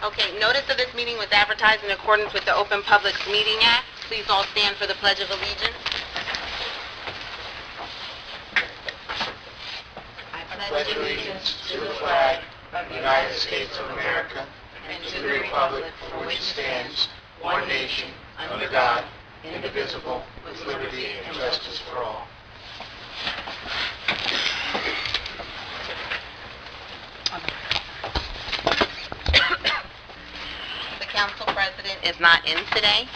Okay, notice of this meeting was advertised in accordance with the Open Public Meeting Act. Please all stand for the Pledge of Allegiance. I pledge allegiance to the flag of the United States of America and to the republic for which it stands, one nation, under God, indivisible, with liberty and justice for all. The council president is not in today.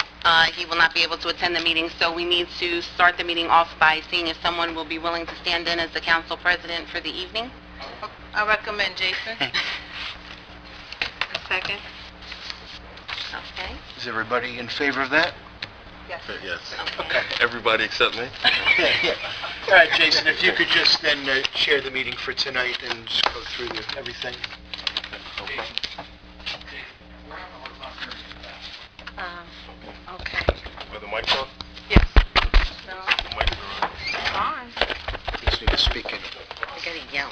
He will not be able to attend the meeting, so we need to start the meeting off by seeing if someone will be willing to stand in as the council president for the evening. I recommend Jason. A second. Okay. Is everybody in favor of that? Yes. Yes. Okay. Everybody except me? Yeah. All right, Jason, if you could just then chair the meeting for tonight and just go through everything. Okay. Okay. Are the mics on? Yes. The mics are on. Fine. You just need to speak in. I gotta yell.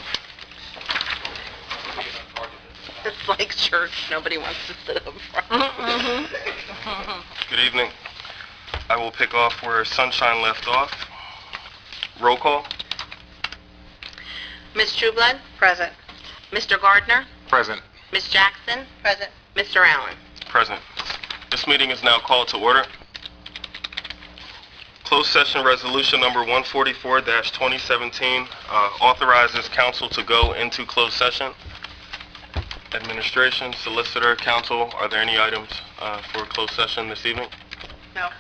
It's like church. Nobody wants to sit up front. Good evening. I will pick off where Sunshine left off. Roll call. Ms. Trueblood? Present. Mr. Gardner? Present. Ms. Jackson? Present. Mr. Allen? Present. This meeting is now called to order. Closed session resolution number 144-2017 authorizes council to go into closed session. Administration, solicitor, council, are there any items for closed session this evening? No.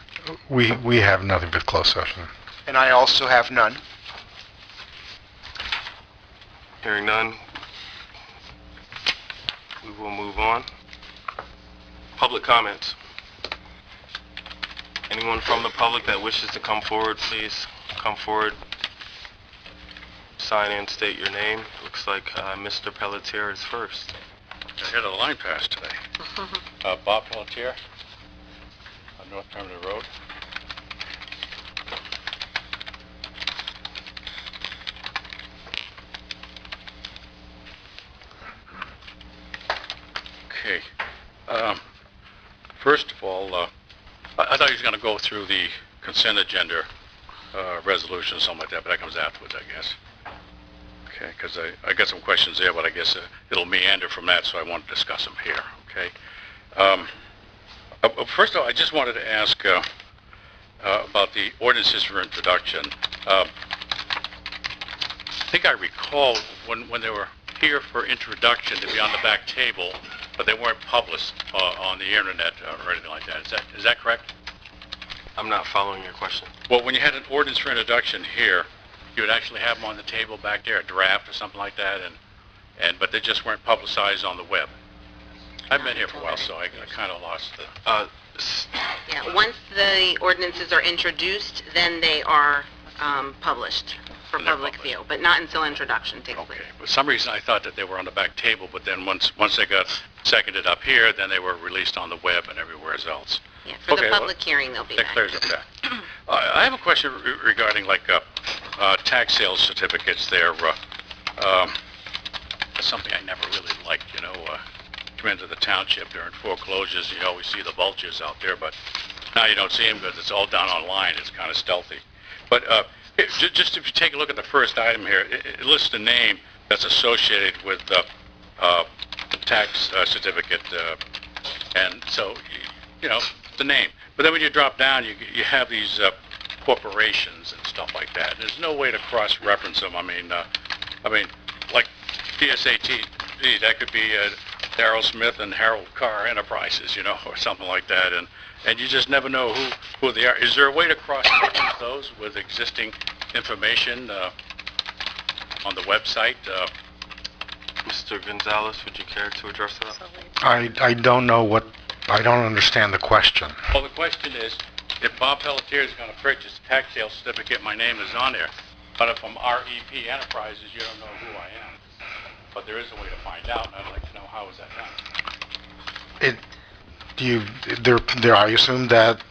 We have nothing but closed session. And I also have none. Hearing none, we will move on. Public comments. Anyone from the public that wishes to come forward, please come forward. Sign in, state your name. Looks like Mr. Pelletier is first. I had a line pass today. Bob Pelletier on North Pemberton Road. Okay. First of all, I thought he was going to go through the consent agenda resolution or something like that, but that comes afterwards, I guess. Okay, because I got some questions there, but I guess it'll meander from that, so I want to discuss them here, okay? First of all, I just wanted to ask about the ordinances for introduction. I think I recall when they were here for introduction, they'd be on the back table, but they weren't published on the internet or anything like that. Is that correct? I'm not following your question. Well, when you had an ordinance for introduction here, you would actually have them on the table back there, a draft or something like that, but they just weren't publicized on the web. I've been here for a while, so I kind of lost the... Yeah, once the ordinances are introduced, then they are published for public view, but not until introduction takes place. Okay, for some reason I thought that they were on the back table, but then once they got seconded up here, then they were released on the web and everywhere else. Yeah, for the public hearing, they'll be that back. clears up that. I have a question regarding like tax sales certificates there. Something I never really liked, come into the township during foreclosures, you always see the vultures out there, but now you don't see them because it's all done online. It's kind of stealthy. But just if you take a look at the first item here, it lists the name that's associated with the tax certificate, and so, the name. But then when you drop down, you have these corporations and stuff like that. There's no way to cross-reference them. I mean, like PSAT, that could be Darrell Smith and Harold Carr Enterprises, or something like that, and you just never know who they are. Is there a way to cross-reference those with existing information on the website? Mr. Gonzalez, would you care to address that? I don't know I don't understand the question. Well, the question is, if Bob Pelletier is going to purchase a tax sale certificate, my name is on there. But if I'm REP Enterprises, you don't know who I am. But there is a way to find out, and I'd like to know how is that done. I assume that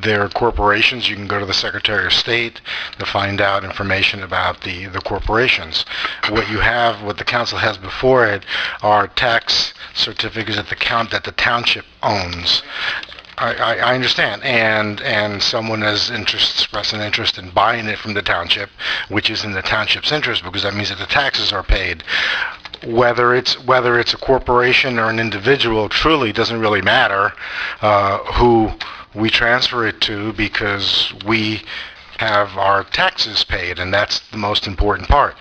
they're corporations. You can go to the Secretary of State to find out information about the corporations. What the council has before it are tax certificates that the township owns. I understand, and someone has expressed an interest in buying it from the township, which is in the township's interest because that means that the taxes are paid. Whether it's a corporation or an individual, truly doesn't really matter who we transfer it to, because we have our taxes paid, and that's the most important part.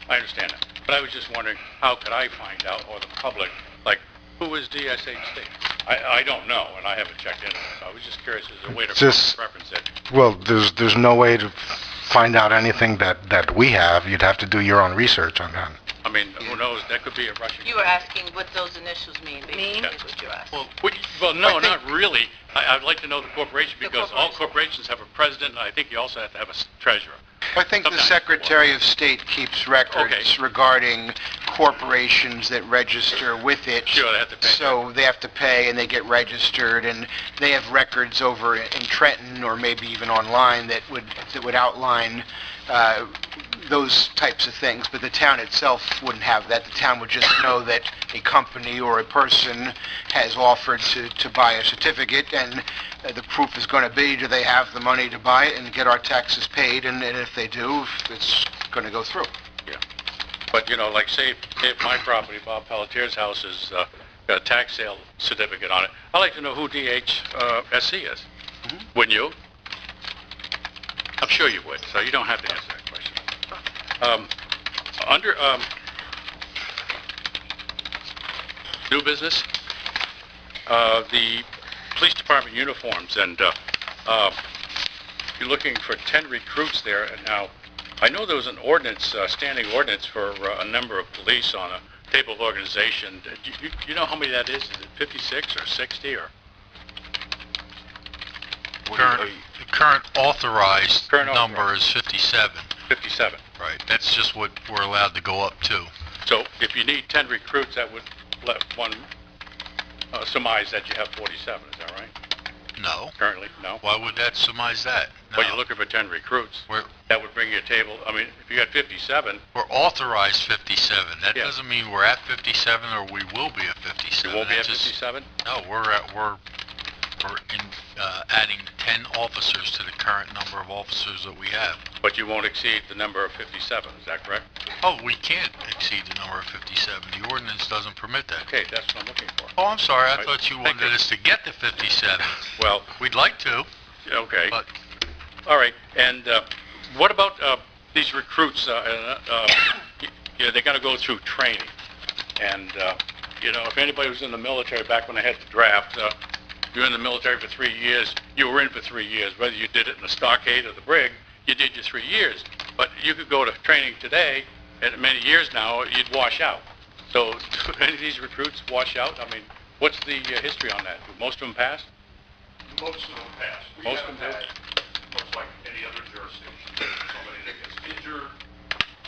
I understand that. But I was just wondering, how could I find out, or the public, like, who is DSHD? I don't know, and I haven't checked into it. So I was just curious, is there a way to reference it? Well, there's no way to find out anything that we have. You'd have to do your own research on that. I mean, who knows? That could be a Russian. You were asking what those initials mean. Mean? Yeah. Is what you're asking. Well, no, not really. I'd like to know the corporation, because all corporations have a president, and I think you also have to have a treasurer. I think the Secretary of State keeps records regarding corporations that register with it. Sure, they have to pay. So they have to pay, and they get registered, and they have records over in Trenton, or maybe even online, that would outline those types of things. But the town itself wouldn't have that. The town would just know that a company or a person has offered to buy a certificate, and the proof is going to be, do they have the money to buy it and get our taxes paid, and if they do, it's going to go through. Yeah. But, like, say, if my property, Bob Pelletier's house, has got a tax sale certificate on it, I'd like to know who DHSC is. Mm-hmm. Wouldn't you? I'm sure you would, so you don't have to answer that question. Under new business, the police department uniforms, and you're looking for 10 recruits there. And now, I know there was an ordinance, standing ordinance for a number of police on a table of organization. Do you know how many that is? Is it 56 or 60 or? The current authorized number is 57. 57. Right. That's just what we're allowed to go up to. So if you need 10 recruits, that would let one surmise that you have 47. Is that right? No. Currently, no. Why would that surmise that? No. Well, you're looking for 10 recruits. That would bring you a table. I mean, if you got 57. We're authorized 57. That Yeah. doesn't mean we're at 57 or we will be at 57. You won't be at 57? No, we're adding 10 officers to the current number of officers that we have. But you won't exceed the number of 57, is that correct? Oh, we can't exceed the number of 57. The ordinance doesn't permit that. Okay, that's what I'm looking for. Oh, I'm sorry. I Right. thought you Thank wanted you. us to get to 57. Well, We'd like to, okay. but All right, and what about these recruits? They got to go through training. And, if anybody was in the military back when they had the draft, you're in the military for 3 years, you were in for 3 years. Whether you did it in the stockade or the brig, you did your 3 years. But you could go to training today, and many years now, you'd wash out. So do any of these recruits wash out? I mean, what's the history on that? Do most of them pass? Most of them pass. Most of them do? Looks like any other jurisdiction. Somebody that gets injured,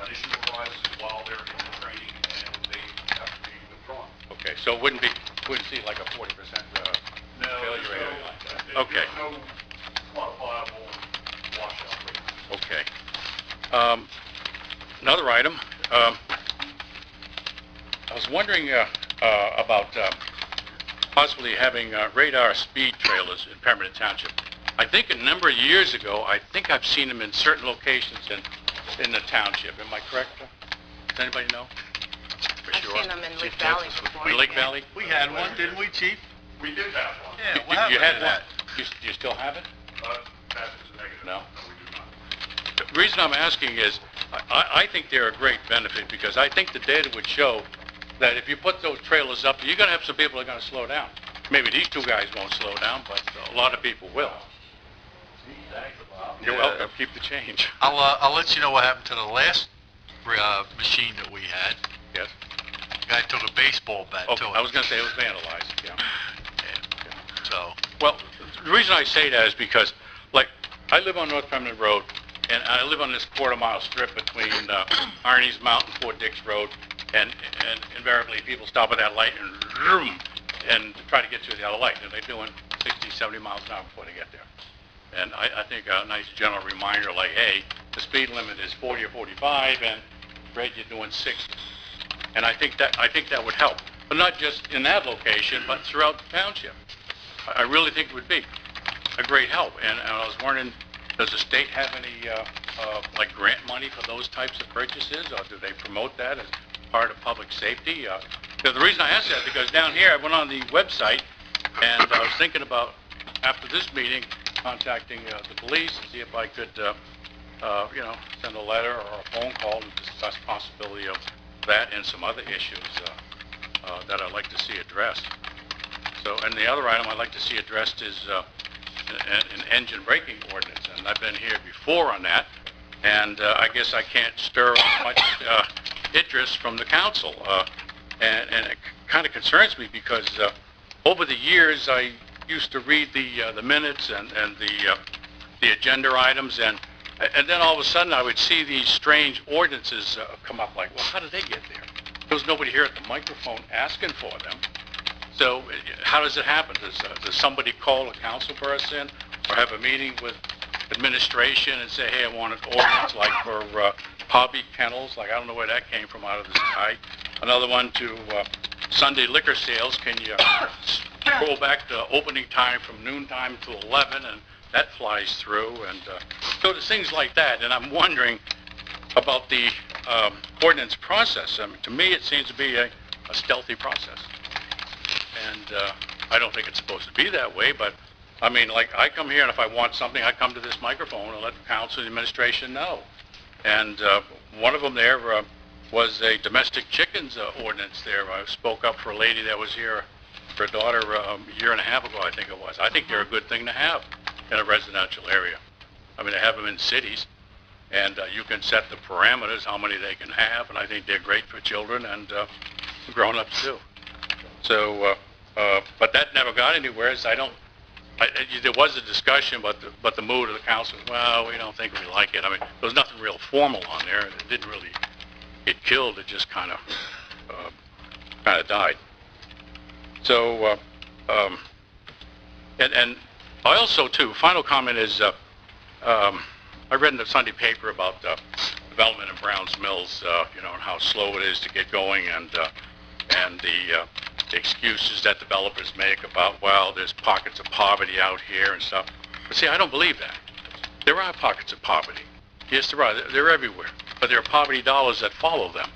an issue arises while they're in the training, and they have to be withdrawn. Okay, so it wouldn't see like a 40% failure rate or anything like that. Okay. There's no quantifiable washout rate. Okay. Another item. I was wondering about possibly having radar speed trailers in Pemberton Township. I think a number of years ago, I think I've seen them in certain locations in the township. Am I correct? Does anybody know? For I've sure. seen them in Lake Valley before. In Lake Valley? we had one, didn't we, Chief? We did have one. Yeah, what happened You had to that? one. You still have it? That is negative. No? We do not. The reason I'm asking is, I think they're a great benefit, because I think the data would show that if you put those trailers up, you're going to have some people that are going to slow down. Maybe these two guys won't slow down, but a lot of people will. You're welcome. Keep the change. I'll let you know what happened to the last machine that we had. Yes. Guy took a baseball bat Oh, to it. I was going to say it was vandalized, yeah. So, Well, the reason I say that is because, like, I live on North Pemberton Road, and I live on this quarter-mile strip between Arnie's Mount and Fort Dix Road, and invariably people stop at that light and try to get to the other light, and they're doing 60, 70 miles an hour before they get there. And I think a nice general reminder, like, hey, the speed limit is 40 or 45, and Red, you're doing 60. And I think that would help. but not just in that location, but throughout the township. I really think it would be a great help. And I was wondering, does the state have any like grant money for those types of purchases, or do they promote that as part of public safety? The reason I asked that because down here I went on the website and I was thinking about after this meeting contacting the police and see if I could, send a letter or a phone call and discuss possibility of that and some other issues that I'd like to see addressed. So, and the other item I'd like to see addressed is an engine braking ordinance, and I've been here before on that, and I guess I can't stir up much interest from the council, and it kind of concerns me because over the years I used to read the minutes and the agenda items, and then all of a sudden I would see these strange ordinances come up like, well, how did they get there? There was nobody here at the microphone asking for them. So how does it happen? Does somebody call a council person or have a meeting with administration and say, hey, I want an ordinance like for hobby kennels, like I don't know where that came from out of the sky. Another one to Sunday liquor sales, can you scroll back the opening time from noontime to 11, and that flies through. And so there's things like that, and I'm wondering about the ordinance process. I mean, to me, it seems to be a stealthy process. And I don't think it's supposed to be that way, but I mean, like, I come here and if I want something, I come to this microphone and let the council and the administration know. And one of them there was a domestic chickens ordinance there. I spoke up for a lady that was here, her daughter, a year and a half ago, I think it was. I think they're a good thing to have in a residential area. I mean, they have them in cities, and you can set the parameters, how many they can have, and I think they're great for children and grown-ups too. So, but that never got anywhere. So there was a discussion, but the mood of the council was, well, we don't think we like it. I mean, there was nothing real formal on there. It didn't really get killed. It just kind of died. So, and I also too. Final comment is, I read in the Sunday paper about development in Browns Mills, and how slow it is to get going, and the excuses that developers make about, well, there's pockets of poverty out here and stuff. But see, I don't believe that. There are pockets of poverty. Yes, there are. They're everywhere. But there are poverty dollars that follow them.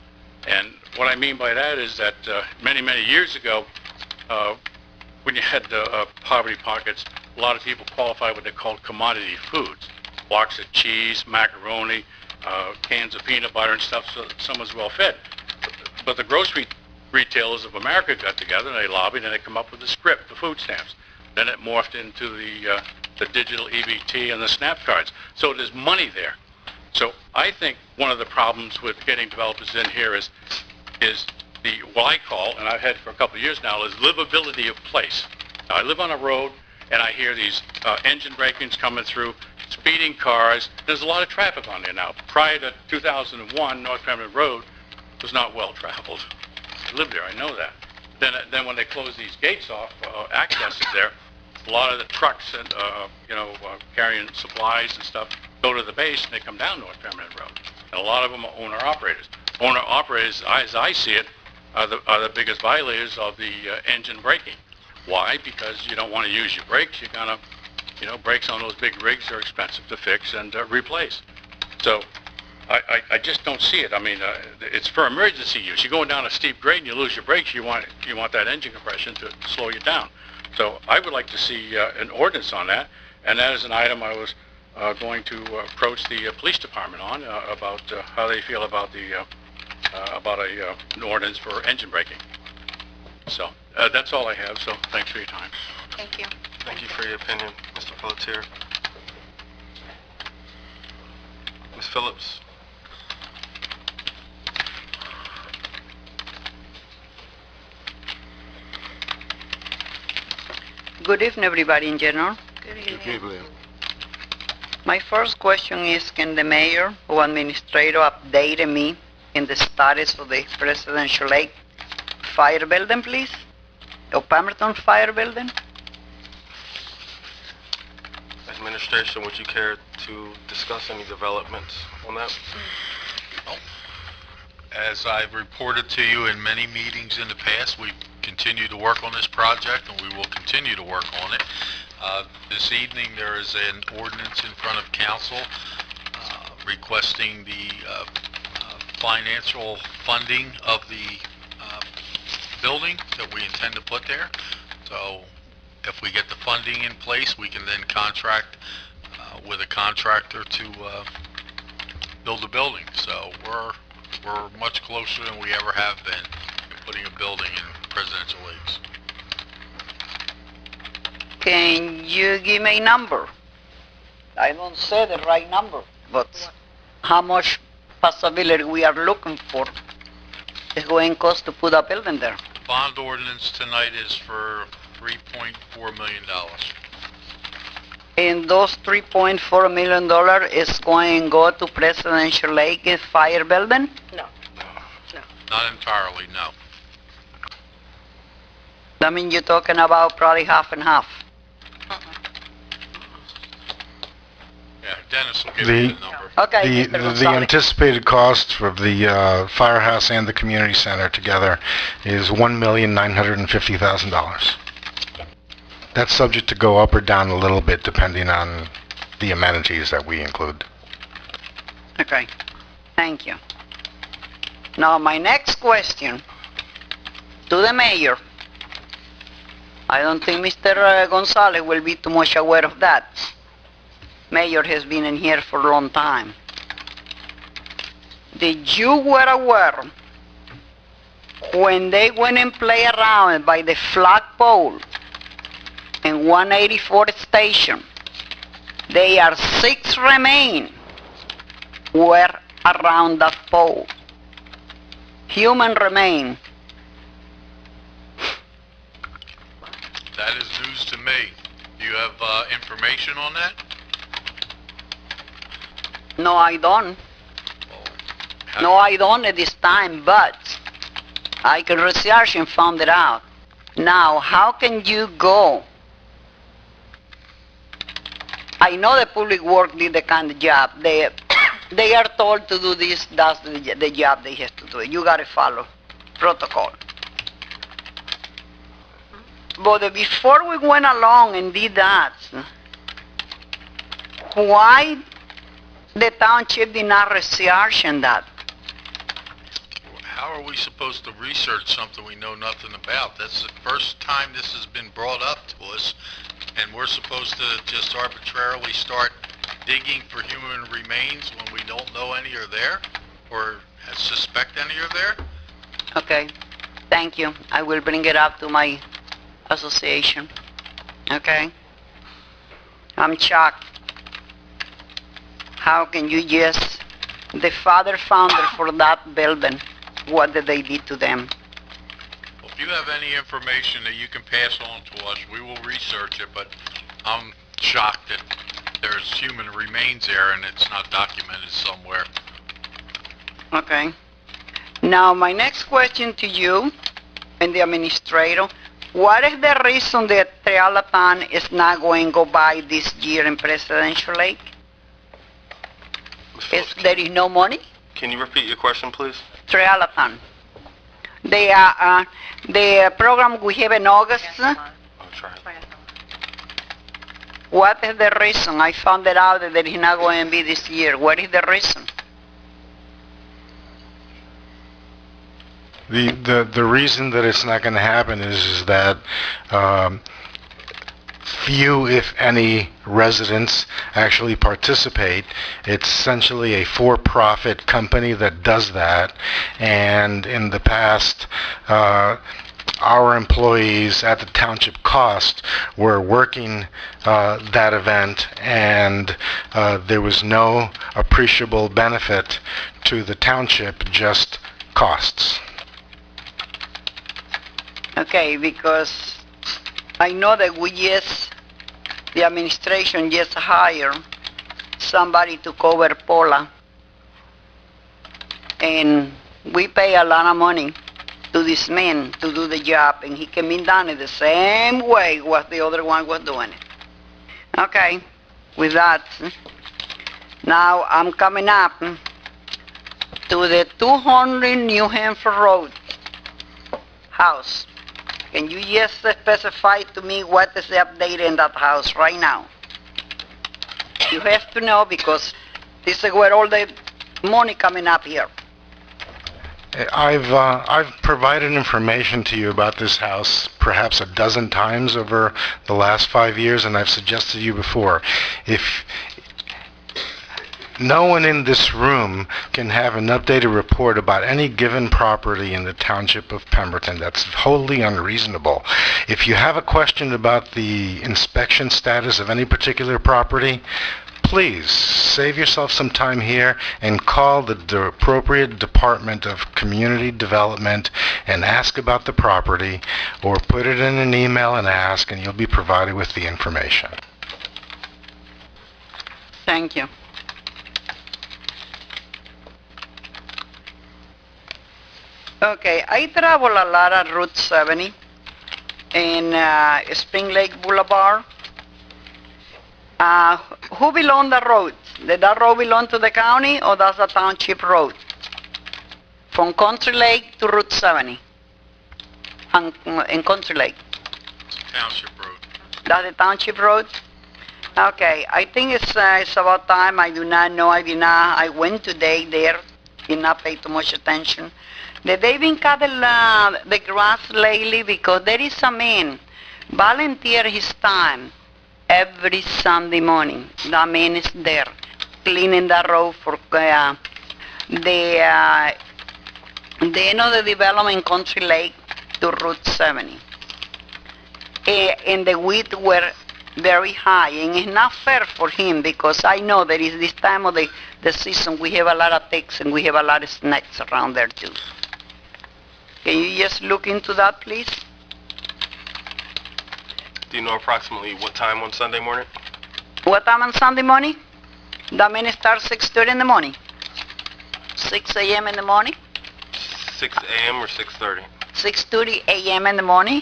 And what I mean by that is that many, many years ago, when you had poverty pockets, a lot of people qualified what they called commodity foods. Blocks of cheese, macaroni, cans of peanut butter and stuff, so someone's well fed. But the grocery retailers of America got together and they lobbied and they come up with a script, the food stamps. Then it morphed into the digital EBT and the SNAP cards. So there's money there. So I think one of the problems with getting developers in here is what I call, and I've had for a couple of years now, is livability of place. Now, I live on a road and I hear these engine break-ins coming through, speeding cars. There's a lot of traffic on there now. Prior to 2001, North Pemberton Road was not well traveled. I live there, I know that. Then when they close these gates off, access is there, a lot of the trucks and carrying supplies and stuff go to the base and they come down North Pemberton Road. And a lot of them are owner-operators. Owner-operators, as I see it, are the biggest violators of the engine braking. Why? Because you don't want to use your brakes. You're gonna, brakes on those big rigs are expensive to fix and replace. So I just don't see it. I mean, it's for emergency use. You're going down a steep grade and you lose your brakes. You want that engine compression to slow you down. So I would like to see an ordinance on that, and that is an item I was going to approach the police department on about how they feel about an ordinance for engine braking. So that's all I have. So thanks for your time. Thank you. Thank you for your opinion, Mr. Pelletier. Ms. Phillips. Good evening, everybody in general. Good evening. Good evening. My first question is, can the mayor or administrator update me in the status of the Presidential Lake Fire Building, please? Or Pemberton Fire Building? Administration, would you care to discuss any developments on that? As I've reported to you in many meetings in the past, we continue to work on this project, and we will continue to work on it. This evening, there is an ordinance in front of council requesting the financial funding of the building that we intend to put there. So if we get the funding in place, we can then contract with a contractor to build the building. So we're much closer than we ever have been in putting a building in presidential leagues. Can you give me a number? I don't say the right number, but how much possibility we are looking for is going to cost to put a building there? Bond ordinance tonight is for $3.4 million. And those $3.4 million is going to go to Presidential Lake Fire Building? No. Not entirely, no. That means you're talking about probably half and half. Yeah, Dennis will give you the number. Okay, Mr. The Gonzalez. anticipated cost for the firehouse and the community center together is $1,950,000. That's subject to go up or down a little bit depending on the amenities that we include. Okay, thank you. Now, my next question to the mayor. I don't think Mr. Gonzalez will be too much aware of that. Mayor has been in here for a long time. Did you were aware when they went and play around by the flagpole in 184th station, they are 6 remain were around that pole. Human remain. That is news to me. Do you have information on that? No, I don't. No, I don't at this time, but I can research and found it out. Now, how can you go? I know the public work did the kind of job. They are told to do this, that's the job they have to do. You gotta follow protocol. But before we went along and did that, why the township did not research on that? How are we supposed to research something we know nothing about? That's the first time this has been brought up to us, and we're supposed to just arbitrarily start digging for human remains when we don't know any are there, or suspect any are there? Okay, thank you. I will bring it up to my association. Okay? I'm shocked. How can you just, the founder for that building, what did they do to them? Well, if you have any information that you can pass on to us, we will research it, but I'm shocked that there's human remains there and it's not documented somewhere. Okay. Now, my next question to you and the administrator, what is the reason that Trialapan is not going to go by this year in Presidential Lake? There is no money? Can you repeat your question, please? Trialapan. The program we have in August, what is the reason? I found it out that it's not going to be this year. What is the reason? The reason that it's not going to happen is that few, if any, residents actually participate. It's essentially a for-profit company that does that, and in the past, our employees at the township cost were working that event, and there was no appreciable benefit to the township, just costs. Okay, because I know that the administration just hired somebody to cover Paula, and we pay a lot of money to this man to do the job, and he came in done it the same way what the other one was doing it. Okay, with that, now I'm coming up to the 200 New Hampshire Road house. Can you just specify to me what is the update in that house right now? You have to know because this is where all the money coming up here. I've provided information to you about this house perhaps a dozen times over the last 5 years, and I've suggested to you before, if no one in this room can have an updated report about any given property in the township of Pemberton. That's wholly unreasonable. If you have a question about the inspection status of any particular property, please save yourself some time here and call the appropriate Department of Community Development and ask about the property, or put it in an email and ask, and you'll be provided with the information. Thank you. Okay, I travel a lot on Route 70 in Spring Lake Boulevard. Who belong the road? Did that road belong to the county or that's a township road? From Country Lake to Route 70 in Country Lake. Township road. That's the township road? Okay, I think it's about time. I do not know. I went today there, did not pay too much attention. Did they even cut the grass lately? Because there is a man volunteer his time every Sunday morning. That man is there cleaning the road for the end of the development Country Lake to Route 70. And the weeds were very high, and it's not fair for him because I know that is this time of the season we have a lot of ticks and we have a lot of snakes around there too. Can you just look into that, please? Do you know approximately what time on Sunday morning? What time on Sunday morning? That means starts 6:30 in the morning. 6 a.m. in the morning? 6 a.m. or 6:30? 6:30 a.m. in the morning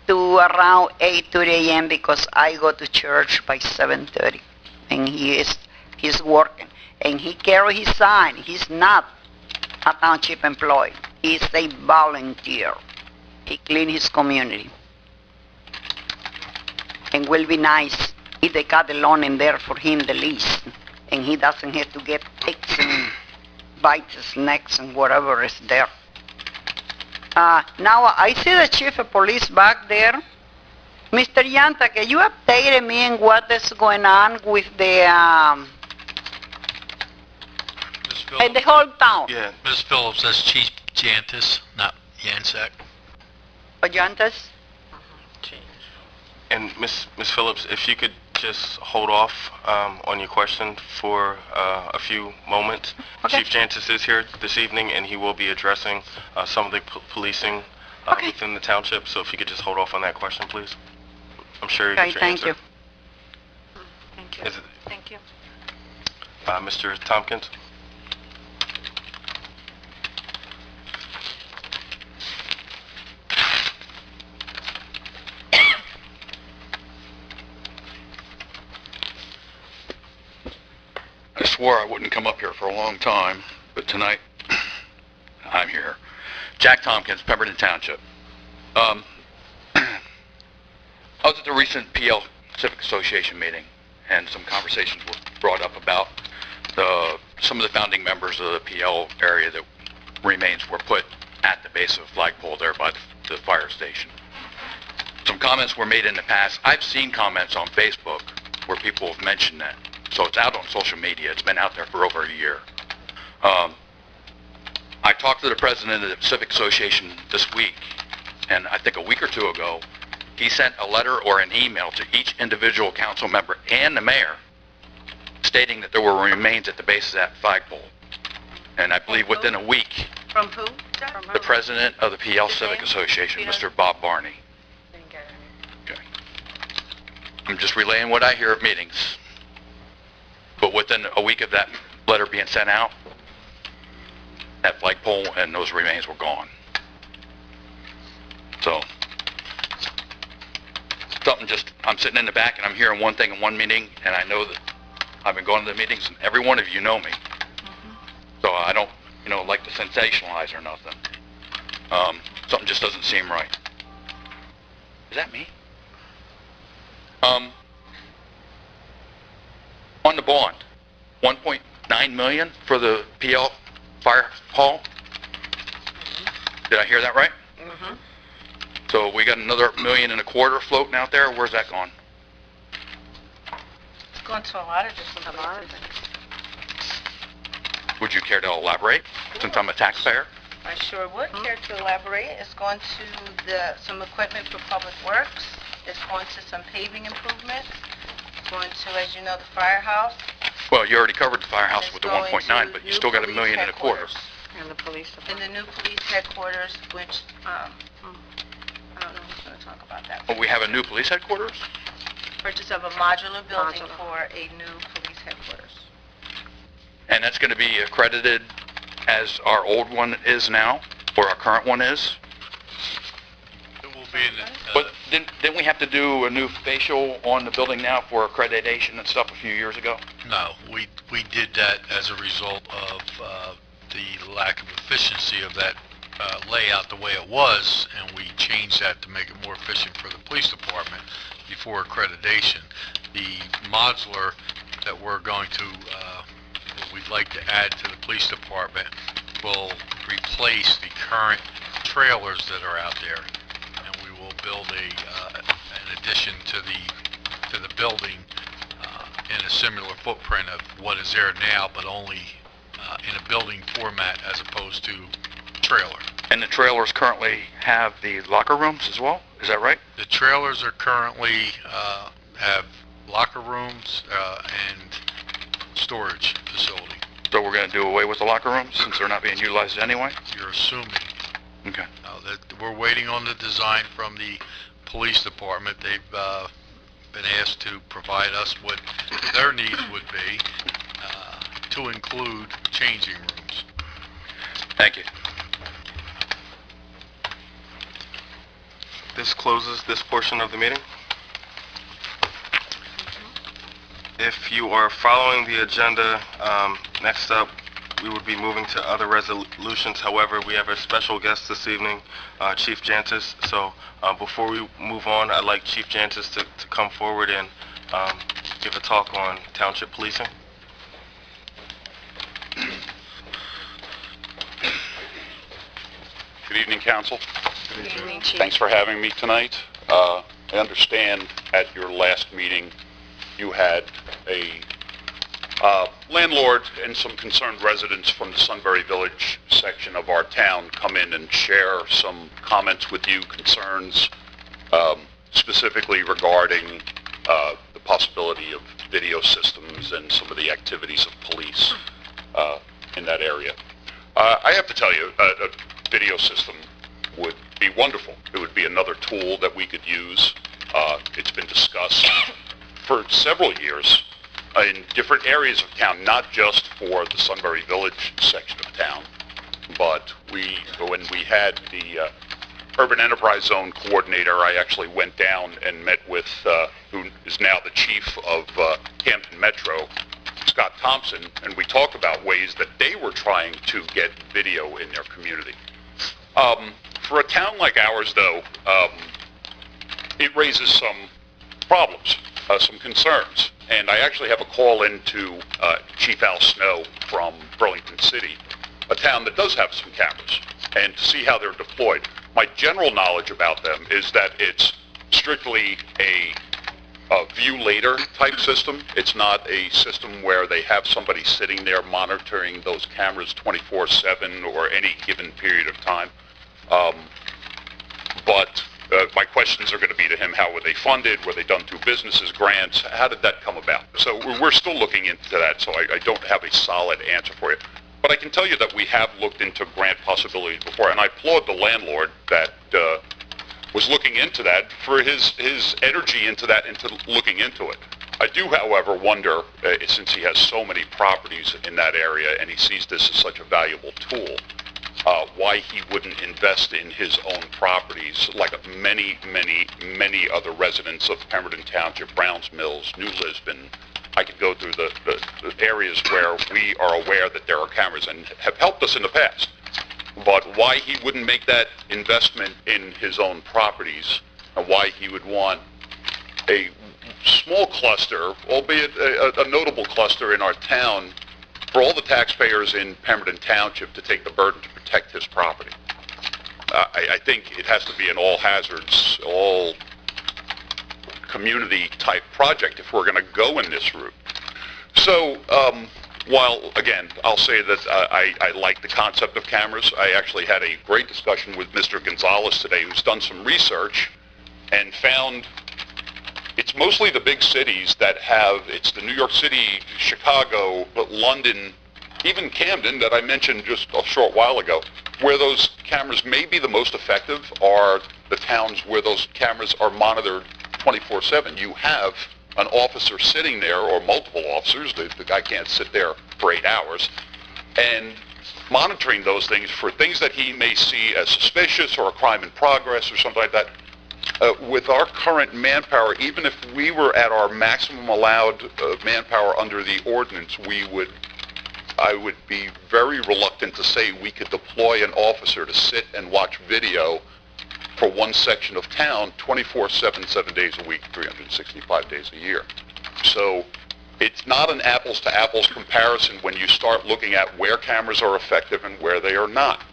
to around 8:30 a.m. because I go to church by 7:30, and he's working, and he carry his sign. He's not a township employee. He's a volunteer. He clean his community. And will be nice if they cut the lawn in there for him the least, and he doesn't have to get ticks and bites his necks and whatever is there. Now I see the chief of police back there. Mr. Yanta, can you update me on what is going on with the Ms. Phillips? in the whole town? Yeah. Ms. Phillips, that's Chief Jantis, not Yansek. Jantas? And Miss Phillips, if you could just hold off on your question for a few moments. Okay. Chief Jantis is here this evening, and he will be addressing some of the policing Okay. within the township. So if you could just hold off on that question, please. I'm sure you'll Okay, get your thank answer. you. Thank you. Is it Thank you. Mr. Tompkins? I swore I wouldn't come up here for a long time, but tonight, I'm here. Jack Tompkins, Pemberton Township. I was at the recent PL Civic Association meeting, and some conversations were brought up about some of the founding members of the PL area that remains were put at the base of a flagpole there by the fire station. Some comments were made in the past. I've seen comments on Facebook where people have mentioned that. So it's out on social media. It's been out there for over a year. I talked to the president of the Civic Association this week, and I think a week or two ago, he sent a letter or an email to each individual council member and the mayor stating that there were remains at the base of that flagpole. And I believe within a week, From who? the president of the PL Civic Association, Mr. Bob Barney. Okay. I'm just relaying what I hear at meetings. But within a week of that letter being sent out, that flagpole and those remains were gone. So, I'm sitting in the back and I'm hearing one thing in one meeting, and I know that I've been going to the meetings and every one of you know me. So So I don't, like to sensationalize or nothing. Something just doesn't seem right. Is that me? On the bond, 1.9 million for the PL fire hall. Did I hear that right? Mm-hmm. So we got another $1.25 million floating out there. Where's that going? It's going to a lot of different places. Would you care to elaborate, since I'm a taxpayer? I sure would care to elaborate. It's going to some equipment for public works. It's going to some paving improvements. It's going to, as you know, the firehouse. Well, you already covered the firehouse It's with the going 1.9, to but you new still got $1.25 police million. headquarters. And the police In department. the new police headquarters, which, I don't know who's going to talk about that. Oh, we have a new police headquarters? Purchase of a modular building Modular. for a new police headquarters. And that's going to be accredited as our old one is now, or our current one is? It will be in the, But didn't we have to do a new facial on the building now for accreditation and stuff a few years ago? no, we did that as a result of the lack of efficiency of that layout the way it was, and we changed that to make it more efficient for the police department before accreditation. The modular that we're going to, what we'd like to add to the police department will replace the current trailers that are out there, and we will build an addition to the building in a similar footprint of what is there now, but only in a building format as opposed to trailer. And the trailers currently have the locker rooms as well? Is that right? The trailers are currently have locker rooms and storage facility. So we're going to do away with the locker rooms since they're not being utilized anyway? You're assuming Okay. that we're waiting on the design from the police department. They've been asked to provide us what their needs would be to include changing rooms. Thank you. This closes this portion of the meeting. If you are following the agenda, next up, we would be moving to other resolutions. However, we have a special guest this evening, Chief Jantis. So before we move on, I'd like Chief Jantis to come forward and give a talk on township policing. Good evening, Council. Good evening, Chief. Thanks for having me tonight. I understand at your last meeting you had a landlord and some concerned residents from the Sunbury Village section of our town come in and share some comments with you, concerns specifically regarding the possibility of video systems and some of the activities of police in that area. I have to tell you, a video system would be wonderful. It would be another tool that we could use. It's been discussed for several years in different areas of town, not just for the Sunbury Village section of town, but when we had the Urban Enterprise Zone coordinator, I actually went down and met with who is now the chief of Hampton Metro, Scott Thompson, and we talked about ways that they were trying to get video in their community. For a town like ours, though, it raises some problems, some concerns. And I actually have a call into Chief Al Snow from Burlington City, a town that does have some cameras, and to see how they're deployed. My general knowledge about them is that it's strictly a view later type system. It's not a system where they have somebody sitting there monitoring those cameras 24/7 or any given period of time. But my questions are going to be to him: how were they funded? Were they done through businesses, grants? How did that come about? So we're still looking into that, so I don't have a solid answer for you. But I can tell you that we have looked into grant possibilities before, and I applaud the landlord that was looking into that for his energy into that, into looking into it. I do, however, wonder, since he has so many properties in that area and he sees this as such a valuable tool, why he wouldn't invest in his own properties like many, many, many other residents of Pemberton Township, Browns Mills, New Lisbon, I could go through the areas where we are aware that there are cameras and have helped us in the past. But why he wouldn't make that investment in his own properties, and why he would want a small cluster, albeit a notable cluster in our town, for all the taxpayers in Pemberton Township to take the burden to protect his property. I think it has to be an all hazards, all community type project if we're going to go in this route. So, while, again, I'll say that I like the concept of cameras, I actually had a great discussion with Mr. Gonzalez today, who's done some research and found it's mostly the big cities that have, it's the New York City, Chicago, London, even Camden that I mentioned just a short while ago, where those cameras may be the most effective are the towns where those cameras are monitored 24/7. You have an officer sitting there, or multiple officers, the guy can't sit there for 8 hours, and monitoring those things for things that he may see as suspicious or a crime in progress or something like that. With our current manpower, even if we were at our maximum allowed manpower under the ordinance, I would be very reluctant to say we could deploy an officer to sit and watch video for one section of town 24/7, 7 days a week, 365 days a year. So it's not an apples to apples comparison when you start looking at where cameras are effective and where they are not.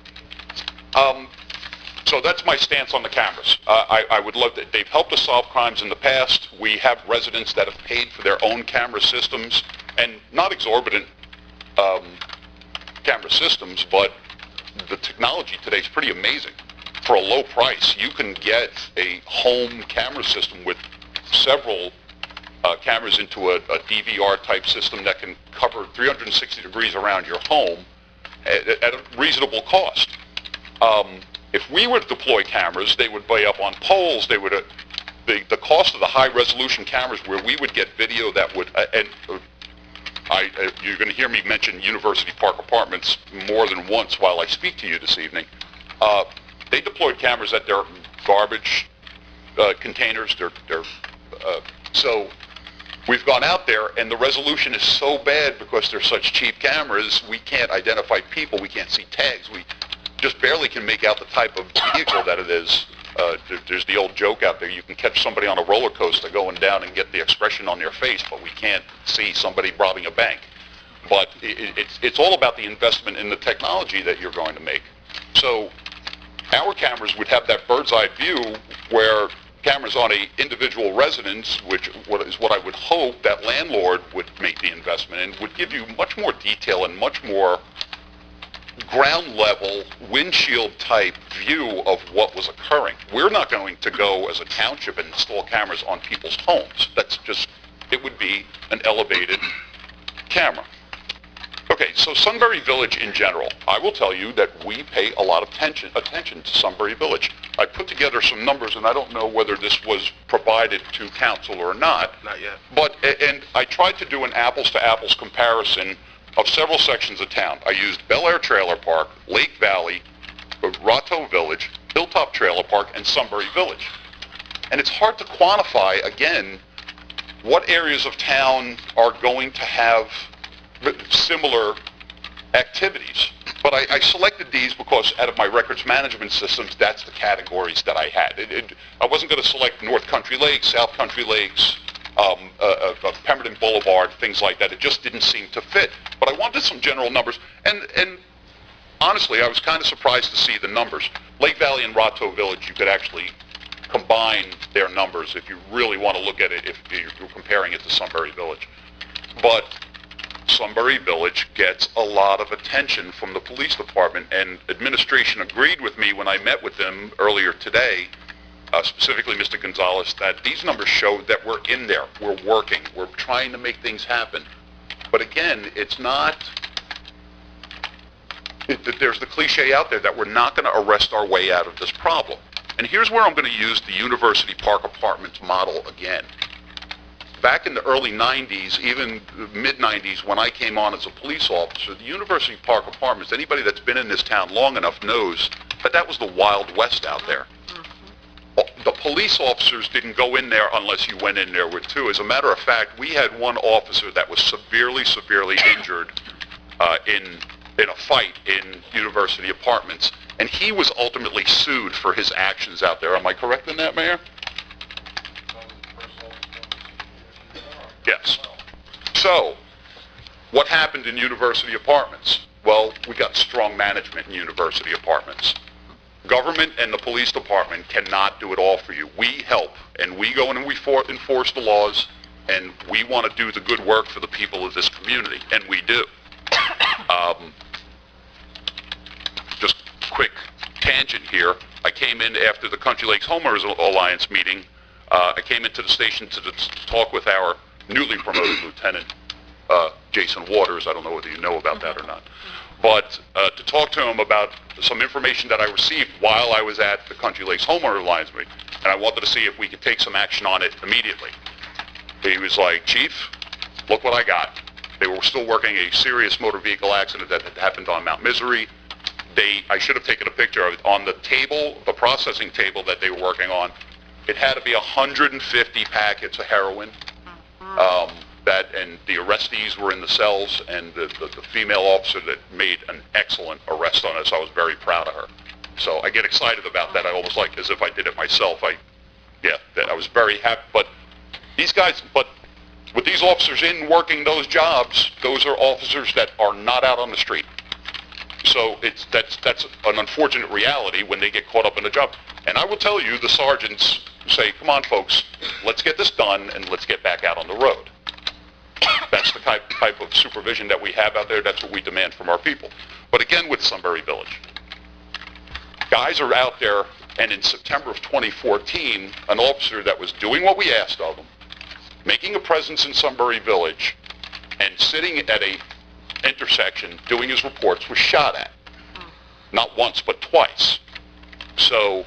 So that's my stance on the cameras. I would love that. They've helped us solve crimes in the past. We have residents that have paid for their own camera systems, and not exorbitant camera systems, but the technology today is pretty amazing. For a low price, you can get a home camera system with several cameras into a DVR type system that can cover 360 degrees around your home at a reasonable cost. If we were to deploy cameras, they would be up on poles. They would the cost of the high resolution cameras where we would get video that would you're going to hear me mention University Park Apartments more than once while I speak to you this evening. They deployed cameras at their garbage containers. So we've gone out there, and the resolution is so bad because they're such cheap cameras, we can't identify people, we can't see tags, we just barely can make out the type of vehicle that it is. There's the old joke out there, you can catch somebody on a roller coaster going down and get the expression on their face, but we can't see somebody robbing a bank. But it's all about the investment in the technology that you're going to make. So our cameras would have that bird's eye view where cameras on a individual residence, which is what I would hope that landlord would make the investment in, would give you much more detail and much more ground level, windshield type view of what was occurring. We're not going to go as a township and install cameras on people's homes. That's just, it would be an elevated camera. Okay, so Sunbury Village in general, I will tell you that we pay a lot of attention to Sunbury Village. I put together some numbers, and I don't know whether this was provided to council or not. Not yet. But, and I tried to do an apples to apples comparison of several sections of town. I used Bel Air Trailer Park, Lake Valley, Rato Village, Hilltop Trailer Park, and Sunbury Village. And it's hard to quantify, again, what areas of town are going to have similar activities. But I selected these because out of my records management systems, that's the categories that I had. I wasn't going to select North Country Lakes, South Country Lakes, Pemberton Boulevard, things like that. It just didn't seem to fit. But I wanted some general numbers. And honestly, I was kind of surprised to see the numbers. Lake Valley and Rato Village, you could actually combine their numbers if you really want to look at it, if you're comparing it to Sunbury Village. But Sunbury Village gets a lot of attention from the police department, and administration agreed with me when I met with them earlier today, specifically Mr. Gonzalez, that these numbers show that we're in there, we're working, we're trying to make things happen. But again, it's not, there's the cliche out there that we're not going to arrest our way out of this problem. And here's where I'm going to use the University Park Apartments model again. Back in the early 90s, even mid-90s, when I came on as a police officer, the University Park Apartments, anybody that's been in this town long enough knows that that was the Wild West out there. The police officers didn't go in there unless you went in there with two. As a matter of fact, we had one officer that was severely injured in a fight in University Apartments, and he was ultimately sued for his actions out there. Am I correct in that, Mayor? Yes. So, what happened in University Apartments? Well, we got strong management in University Apartments. Government and the police department cannot do it all for you. We help, and we go in and we enforce the laws, and we want to do the good work for the people of this community, and we do. Just quick tangent here. I came in after the Country Lakes Homeowners Alliance meeting. I came into the station to talk with our newly promoted lieutenant, Jason Waters. I don't know whether you know about that or not. But to talk to him about some information that I received while I was at the Country Lakes Homeowner Alliance meeting, and I wanted to see if we could take some action on it immediately. He was like, Chief, look what I got. They were still working a serious motor vehicle accident that had happened on Mount Misery. I should have taken a picture of it. On the table, the processing table that they were working on, it had to be 150 packets of heroin. And the arrestees were in the cells, and the female officer that made an excellent arrest on us. I was very proud of her. So I get excited about that. I almost like as if I did it myself. I was very happy. But these guys, with these officers in working those jobs, those are officers that are not out on the street. So that's an unfortunate reality when they get caught up in the job. And I will tell you, the sergeants say, come on, folks, let's get this done, and let's get back out on the road. That's the type of supervision that we have out there. That's what we demand from our people. But again, with Sunbury Village, guys are out there, and in September of 2014, an officer that was doing what we asked of him, making a presence in Sunbury Village, and sitting at a intersection doing his reports was shot at. Not once, but twice. So,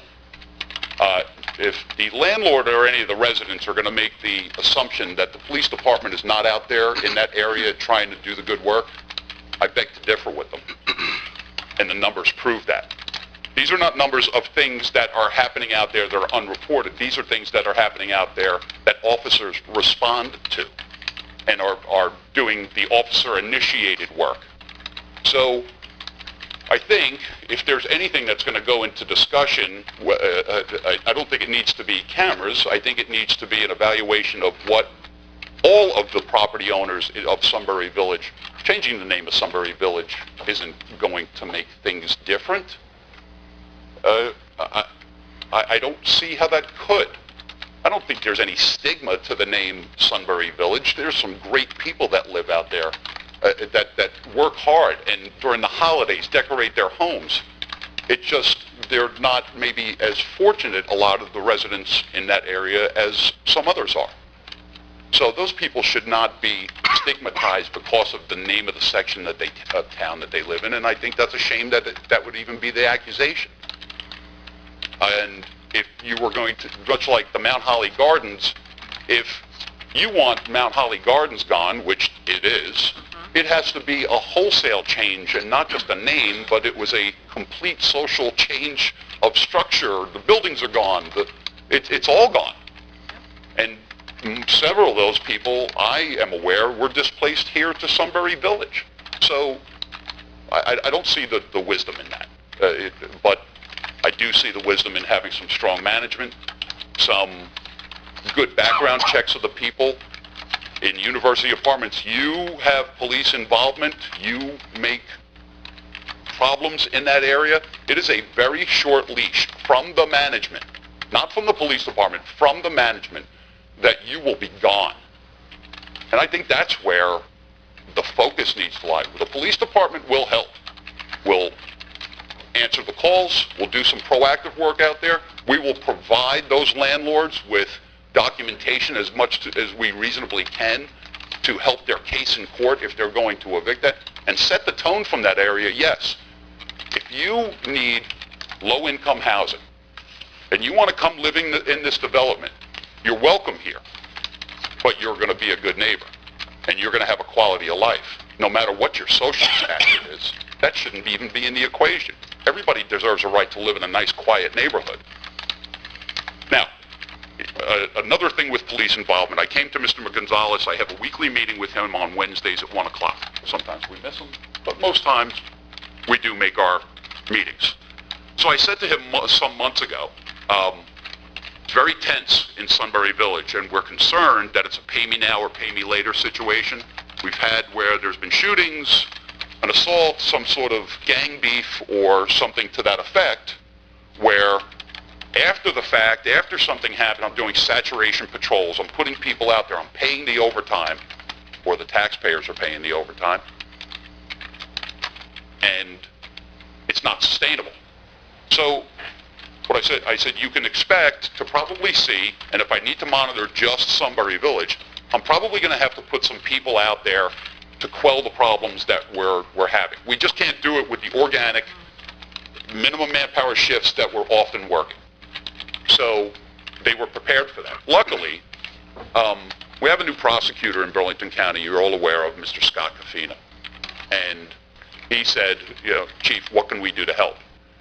if the landlord or any of the residents are going to make the assumption that the police department is not out there in that area trying to do the good work, I beg to differ with them. And the numbers prove that. These are not numbers of things that are happening out there that are unreported. These are things that are happening out there that officers respond to and are doing the officer-initiated work. So, I think if there's anything that's going to go into discussion, I don't think it needs to be cameras. I think it needs to be an evaluation of what all of the property owners of Sunbury Village, changing the name of Sunbury Village isn't going to make things different. I don't see how that could. I don't think there's any stigma to the name Sunbury Village. There's some great people that live out there. That work hard and during the holidays decorate their homes. It's just they're not maybe as fortunate, a lot of the residents in that area, as some others are. So those people should not be stigmatized because of the name of the section of town that they live in, and I think that's a shame that that would even be the accusation. And if you were going to, much like the Mount Holly Gardens, if you want Mount Holly Gardens gone, which it is, it has to be a wholesale change and not just a name, but it was a complete social change of structure. The buildings are gone. It's all gone. And several of those people, I am aware, were displaced here to Sunbury Village. So I don't see the wisdom in that. But I do see the wisdom in having some strong management, some good background checks of the people. In University Apartments, you have police involvement, you make problems in that area. It is a very short leash from the management, not from the police department, from the management, that you will be gone. And I think that's where the focus needs to lie. The police department will help. We'll answer the calls, we'll do some proactive work out there. We will provide those landlords with documentation as much as we reasonably can to help their case in court if they're going to evict that, and set the tone from that area. Yes, if you need low-income housing and you want to come living in this development, you're welcome here, but you're going to be a good neighbor and you're going to have a quality of life. No matter what your social status is, that shouldn't even be in the equation. Everybody deserves a right to live in a nice, quiet neighborhood. Now, another thing with police involvement. I came to Mr. Gonzalez. I have a weekly meeting with him on Wednesdays at 1 o'clock. Sometimes we miss them, but most times we do make our meetings. So I said to him some months ago, it's very tense in Sunbury Village, and we're concerned that it's a pay me now or pay me later situation. We've had where there's been shootings, an assault, some sort of gang beef or something to that effect, where after the fact, after something happened, I'm doing saturation patrols, I'm putting people out there, I'm paying the overtime, or the taxpayers are paying the overtime, and it's not sustainable. So what I said you can expect to probably see, and if I need to monitor just Sunbury Village, I'm probably going to have to put some people out there to quell the problems that we're having. We just can't do it with the organic minimum manpower shifts that we're often working. So they were prepared for that. Luckily, we have a new prosecutor in Burlington County. You're all aware of, Mr. Scott Cafina. And he said, you know, Chief, what can we do to help?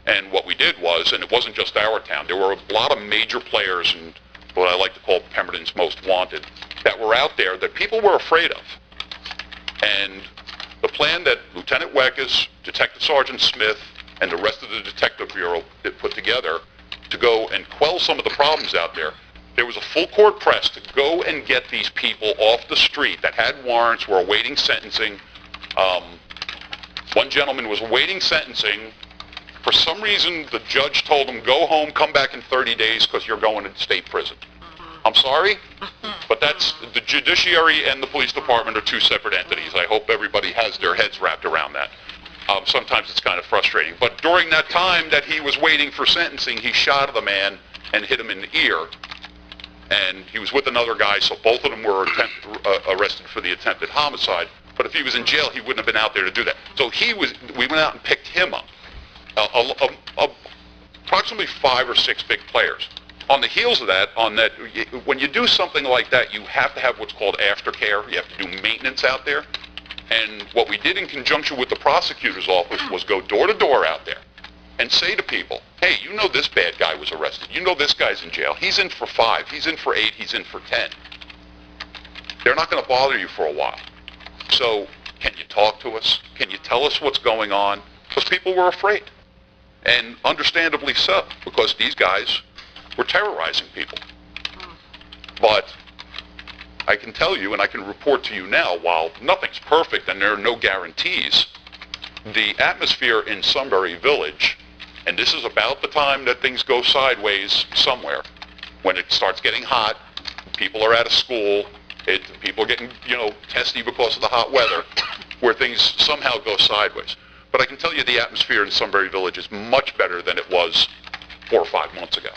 And what we did was, and it wasn't just our town, there were a lot of major players and what I like to call Pemberton's most wanted that were out there that people were afraid of. And the plan that Lieutenant Weckes, Detective Sergeant Smith, and the rest of the Detective Bureau put together to go and quell some of the problems out there, there was a full court press to go and get these people off the street that had warrants, were awaiting sentencing. One gentleman was awaiting sentencing. For some reason, the judge told him, go home, come back in 30 days because you're going to state prison. I'm sorry, but that's, the judiciary and the police department are two separate entities. I hope everybody has their heads wrapped around that. Sometimes it's kind of frustrating. But during that time that he was waiting for sentencing, he shot the man and hit him in the ear. And he was with another guy, so both of them were arrested for the attempted homicide. But if he was in jail, he wouldn't have been out there to do that. So we went out and picked him up. Approximately 5 or 6 big players. On the heels of that, when you do something like that, you have to have what's called aftercare. You have to do maintenance out there. And what we did in conjunction with the prosecutor's office was go door to door out there and say to people, hey, you know this bad guy was arrested. You know this guy's in jail. He's in for 5. He's in for 8. He's in for 10. They're not going to bother you for a while. So can you talk to us? Can you tell us what's going on? Because people were afraid. And understandably so, because these guys were terrorizing people. But I can tell you, and I can report to you now, while nothing's perfect and there are no guarantees, the atmosphere in Sunbury Village, and this is about the time that things go sideways somewhere, when it starts getting hot, people are out of school, people are getting, testy because of the hot weather, where things somehow go sideways. But I can tell you the atmosphere in Sunbury Village is much better than it was 4 or 5 months ago.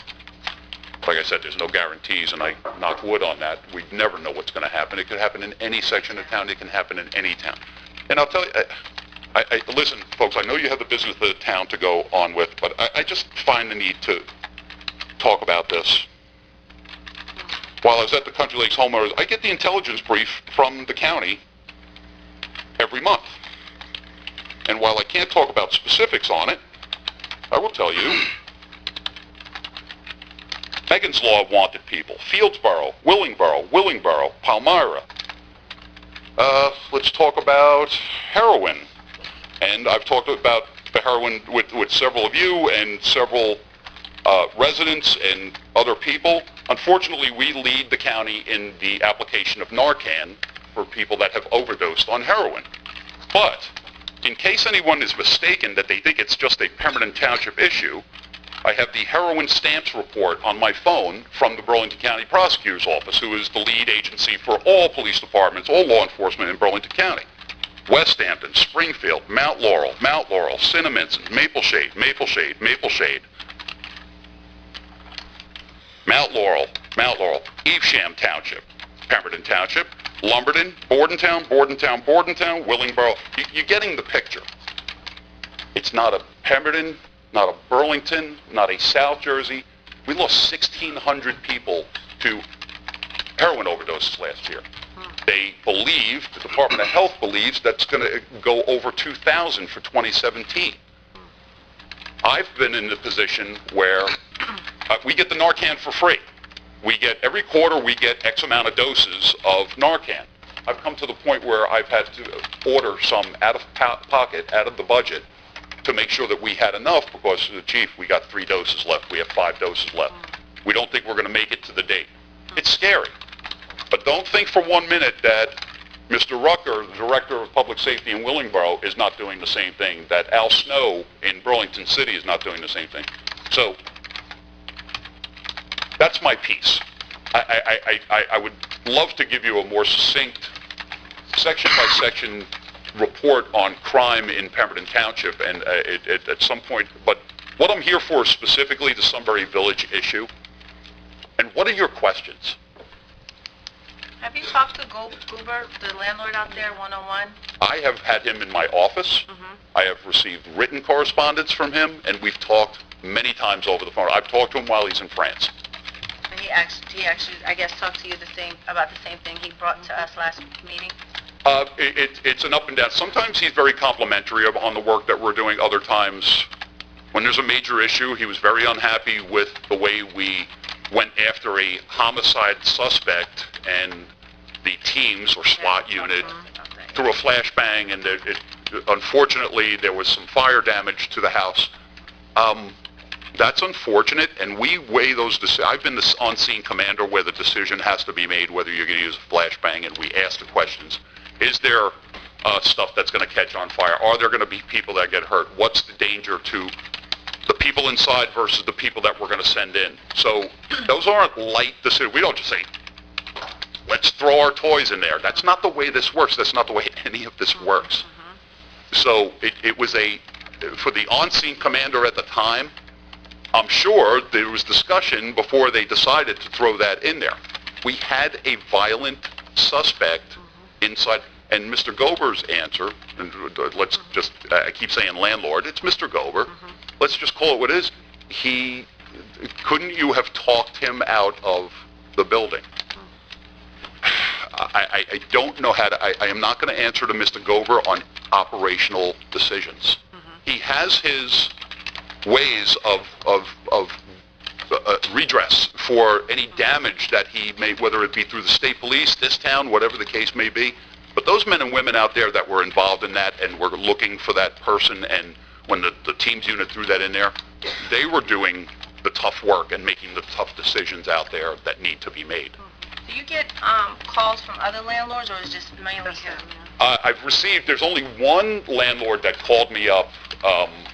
Like I said, there's no guarantees, and I knock wood on that. We never know what's going to happen. It could happen in any section of town. It can happen in any town. And I'll tell you, listen, folks, I know you have the business of the town to go on with, but I just find the need to talk about this. While I was at the Country Lakes Homeowners, I get the intelligence brief from the county every month. And while I can't talk about specifics on it, I will tell you, Megan's Law wanted people. Fieldsboro, Willingboro, Palmyra. Let's talk about heroin. And I've talked about the heroin with several of you and several residents and other people. Unfortunately, we lead the county in the application of Narcan for people that have overdosed on heroin. But in case anyone is mistaken that they think it's just a Pemberton Township issue, I have the heroin stamps report on my phone from the Burlington County Prosecutor's Office, who is the lead agency for all police departments, all law enforcement in Burlington County. West Hampton, Springfield, Mount Laurel, Cinnaminson, Mapleshade, Mount Laurel, Evesham Township, Pemberton Township, Lumberton, Bordentown, Willingboro. You're getting the picture. It's not a Pemberton, not a Burlington, not a South Jersey. We lost 1,600 people to heroin overdoses last year. They believe, the Department of Health believes, that's going to go over 2,000 for 2017. I've been in the position where we get the Narcan for free. every quarter we get X amount of doses of Narcan. I've come to the point where I've had to order some out of pocket, out of the budget, to make sure that we had enough, because, Chief, we got 3 doses left, we have 5 doses left. We don't think we're going to make it to the date. It's scary. But don't think for 1 minute that Mr. Rucker, the Director of Public Safety in Willingboro, is not doing the same thing, that Al Snow in Burlington City is not doing the same thing. So, that's my piece. I would love to give you a more succinct, section-by-section report on crime in Pemberton Township, and at some point, but what I'm here for is specifically the Sunbury Village issue. And what are your questions? Have you talked to Goober, the landlord out there, one-on-one? I have had him in my office. I have received written correspondence from him, and we've talked many times over the phone. I've talked to him while he's in France. And he actually, I guess, talked to you about the same thing he brought to us last meeting? It's an up and down. Sometimes he's very complimentary on the work that we're doing. Other times, when there's a major issue, he was very unhappy with the way we went after a homicide suspect, and the teams or SWAT unit threw a flashbang, and unfortunately there was some fire damage to the house. That's unfortunate, and we weigh those decisions. I've been the on-scene commander where the decision has to be made whether you're going to use a flashbang, and we ask the questions. Is there stuff that's going to catch on fire? Are there going to be people that get hurt? What's the danger to the people inside versus the people that we're going to send in? So those aren't light decisions. We don't just say, let's throw our toys in there. That's not the way this works. That's not the way any of this works. So it was for the on-scene commander at the time, I'm sure there was discussion before they decided to throw that in there. We had a violent suspect inside, and Mr. Gober's answer, and let's just, I keep saying landlord, it's Mr. Gober. Let's just call it what it is. Couldn't you have talked him out of the building? I don't know how to, I am not going to answer to Mr. Gober on operational decisions. He has his ways of redress for any damage that he made, whether it be through the state police, this town, whatever the case may be. But those men and women out there that were involved in that and were looking for that person, and when the teams unit threw that in there, they were doing the tough work and making the tough decisions out there that need to be made. Do you get calls from other landlords, or is it just mainly him? I've received, there's only one landlord that called me up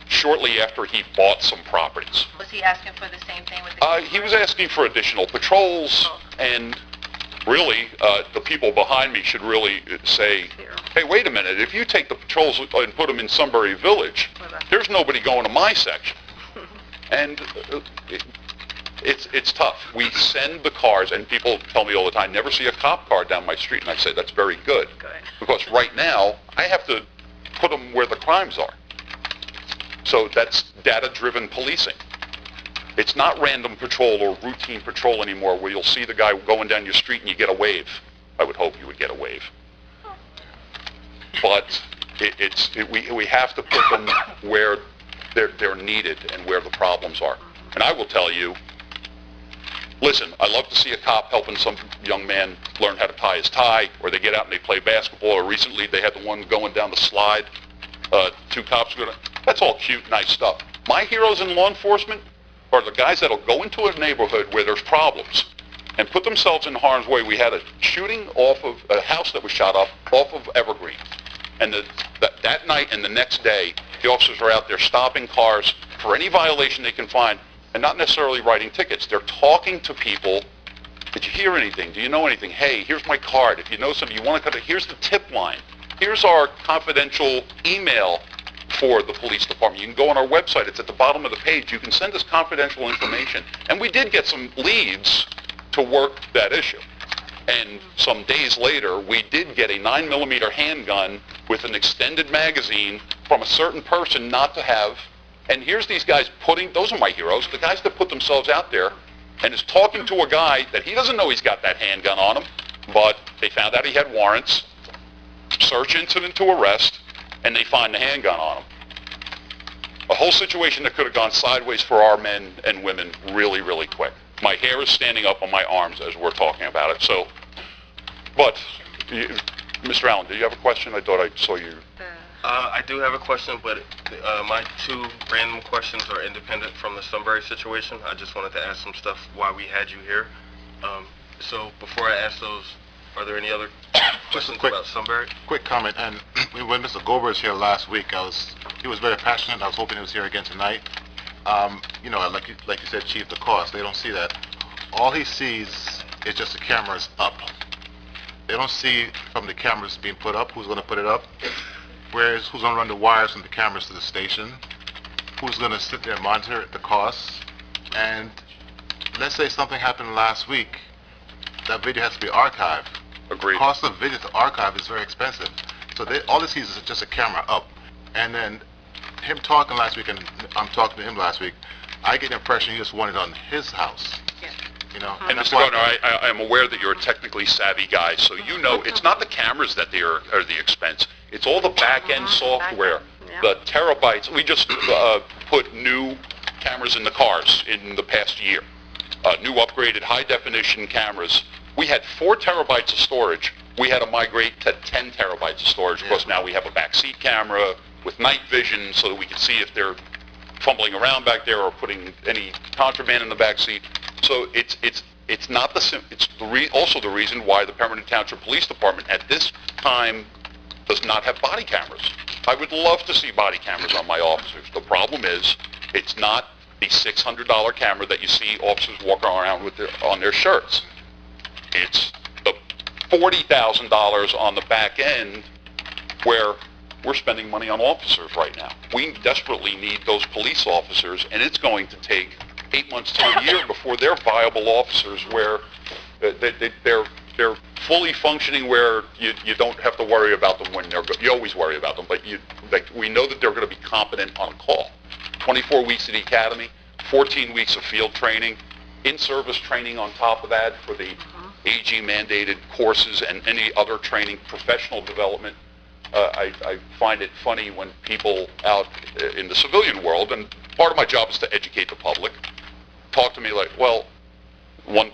shortly after he bought some properties. Was he asking for the same thing with the he was asking for additional patrols, and really, the people behind me should really say, hey, wait a minute, if you take the patrols and put them in Sunbury Village, there's nobody going to my section. And it's tough. We send the cars, and people tell me all the time, never see a cop car down my street, and I say, that's very good. Because right now, I have to put them where the crimes are. So that's data-driven policing. It's not random patrol or routine patrol anymore where you'll see the guy going down your street and you get a wave. I would hope you would get a wave. But we have to put them where they're needed and where the problems are. And I will tell you, listen, I love to see a cop helping some young man learn how to tie his tie, or they get out and they play basketball, or recently they had the one going down the slide, 2 cops going, that's all cute, nice stuff. My heroes in law enforcement are the guys that'll go into a neighborhood where there's problems and put themselves in harm's way. We had a shooting off of a house that was shot up off of Evergreen. And that night and the next day, the officers are out there stopping cars for any violation they can find, and not necessarily writing tickets. They're talking to people. Did you hear anything? Do you know anything? Hey, here's my card. If you know something, you want to here's the tip line. Here's our confidential email for the police department. You can go on our website. It's at the bottom of the page. You can send us confidential information. And we did get some leads to work that issue. And some days later, we did get a 9mm handgun with an extended magazine from a certain person not to have. And here's these guys those are my heroes, the guys that put themselves out there and is talking to a guy that he doesn't know he's got that handgun on him, but they found out he had warrants, search incident to arrest, and they find the handgun on him. A whole situation that could have gone sideways for our men and women really, really quick. My hair is standing up on my arms as we're talking about it. So, but, Mr. Allen, do you have a question? I thought I saw you. I do have a question, but my two random questions are independent from the Sunbury situation. I just wanted to ask some stuff while we had you here. So before I ask those, are there any other questions about Sunbury? Quick comment, and when Mr. Gober was here last week, he was very passionate. I was hoping he was here again tonight. You know, like you said, Chief, the cost, they don't see that. All he sees is just the cameras up. They don't see from the cameras being put up, who's going to put it up, who's going to run the wires from the cameras to the station, who's going to sit there and monitor the costs. And let's say something happened last week, that video has to be archived. Agreed. The cost of video to archive is very expensive. So all they see is just a camera up. And then him talking last week, and I'm talking to him last week, I get the impression he just wanted it on his house. You know, and Mr. Gardner, I am aware that you're a technically savvy guy, so you know it's not the cameras that are the expense. It's all the back-end software, the terabytes. We just put new cameras in the cars in the past year, new upgraded high-definition cameras. We had 4 terabytes of storage. We had to migrate to 10 terabytes of storage because now we have a backseat camera with night vision so that we can see if they're fumbling around back there or putting any contraband in the backseat. So it's not also the reason why the Pemberton Township Police Department at this time does not have body cameras. I would love to see body cameras on my officers. The problem is it's not the $600 camera that you see officers walking around with on their shirts. It's the $40,000 on the back end where we're spending money on officers right now. We desperately need those police officers, and it's going to take 8 months to a year before they're viable officers where they're fully functioning, where you don't have to worry about them when you always worry about them, but we know that they're going to be competent on call. 24 weeks at the academy, 14 weeks of field training, in-service training on top of that for the AG mandated courses and any other training, professional development. I find it funny when people out in the civilian world, and part of my job is to educate the public, talk to me like, well, one